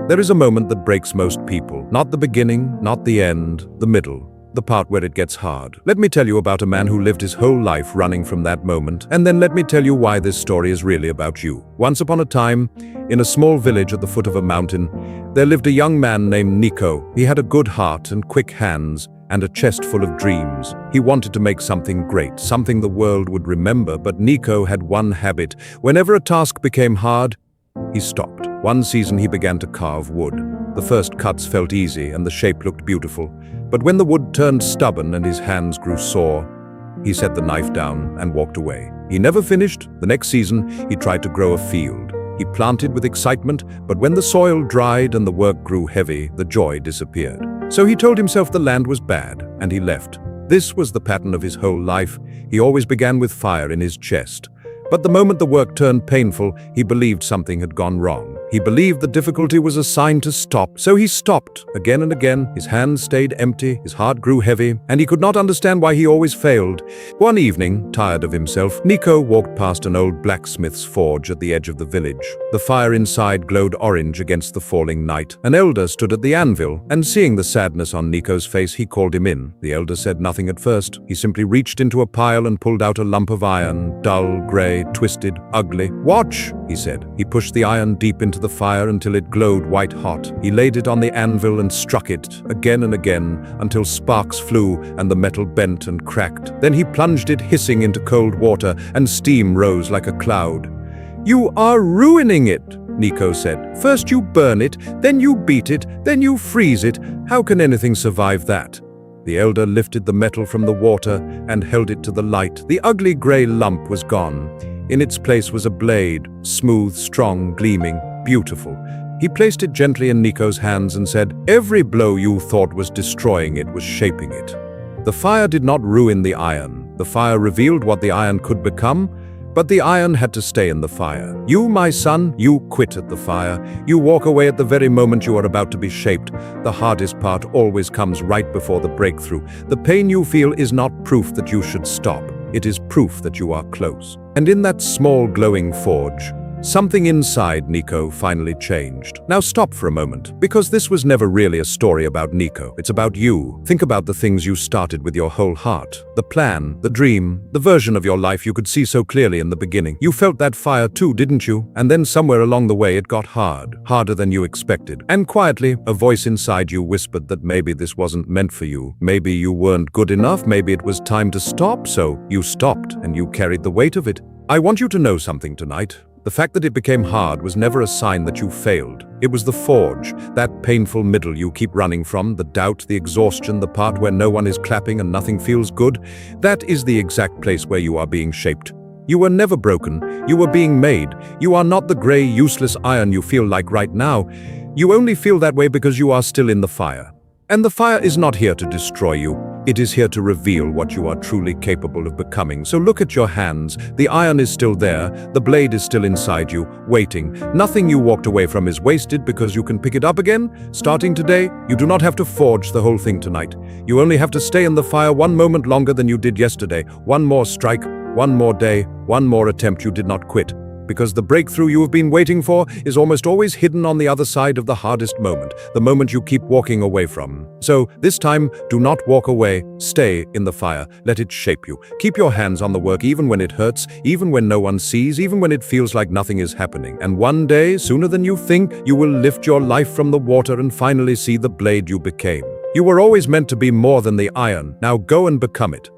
There is a moment that breaks most people. Not the beginning, not the end, the middle. The part where it gets hard. Let me tell you about a man who lived his whole life running from that moment, and then let me tell you why this story is really about you. Once upon a time, in a small village at the foot of a mountain, there lived a young man named Niko. He had a good heart and quick hands, and a chest full of dreams. He wanted to make something great, something the world would remember, but Niko had one habit. Whenever a task became hard, he stopped. One season he began to carve wood. The first cuts felt easy and the shape looked beautiful. But when the wood turned stubborn and his hands grew sore, he set the knife down and walked away. He never finished. The next season, he tried to grow a field. He planted with excitement, but when the soil dried and the work grew heavy, the joy disappeared. So he told himself the land was bad, and he left. This was the pattern of his whole life. He always began with fire in his chest. But the moment the work turned painful, he believed something had gone wrong. He believed the difficulty was a sign to stop. So he stopped again and again. His hands stayed empty, his heart grew heavy, and he could not understand why he always failed. One evening, tired of himself, Niko walked past an old blacksmith's forge at the edge of the village. The fire inside glowed orange against the falling night. An elder stood at the anvil, and seeing the sadness on Niko's face, he called him in. The elder said nothing at first. He simply reached into a pile and pulled out a lump of iron, dull, gray, twisted, ugly. "Watch," he said. He pushed the iron deep into the fire until it glowed white hot. He laid it on the anvil and struck it again and again until sparks flew and the metal bent and cracked. Then he plunged it hissing into cold water and steam rose like a cloud. "You are ruining it," Niko said. "First you burn it, then you beat it, then you freeze it. How can anything survive that?" The elder lifted the metal from the water and held it to the light. The ugly gray lump was gone. In its place was a blade, smooth, strong, gleaming, beautiful. He placed it gently in Niko's hands and said, "Every blow you thought was destroying it was shaping it." The fire did not ruin the iron. The fire revealed what the iron could become, but the iron had to stay in the fire. You, my son, you quit at the fire. You walk away at the very moment you are about to be shaped. The hardest part always comes right before the breakthrough. The pain you feel is not proof that you should stop. It is proof that you are close. And in that small glowing forge, something inside Niko finally changed. Now stop for a moment, because this was never really a story about Niko. It's about you. Think about the things you started with your whole heart. The plan, the dream, the version of your life you could see so clearly in the beginning. You felt that fire too, didn't you? And then somewhere along the way it got hard, harder than you expected. And quietly, a voice inside you whispered that maybe this wasn't meant for you. Maybe you weren't good enough. Maybe it was time to stop. So you stopped and you carried the weight of it. I want you to know something tonight. The fact that it became hard was never a sign that you failed. It was the forge, that painful middle you keep running from, the doubt, the exhaustion, the part where no one is clapping and nothing feels good. That is the exact place where you are being shaped. You were never broken. You were being made. You are not the gray, useless iron you feel like right now. You only feel that way because you are still in the fire. And the fire is not here to destroy you. It is here to reveal what you are truly capable of becoming. So look at your hands. The iron is still there. The blade is still inside you, waiting. Nothing you walked away from is wasted because you can pick it up again. Starting today, you do not have to forge the whole thing tonight. You only have to stay in the fire one moment longer than you did yesterday. One more strike, one more day, one more attempt you did not quit. Because the breakthrough you have been waiting for is almost always hidden on the other side of the hardest moment, the moment you keep walking away from. So this time, do not walk away. Stay in the fire. Let it shape you. Keep your hands on the work even when it hurts, even when no one sees, even when it feels like nothing is happening. And one day, sooner than you think, you will lift your life from the water and finally see the blade you became. You were always meant to be more than the iron. Now go and become it.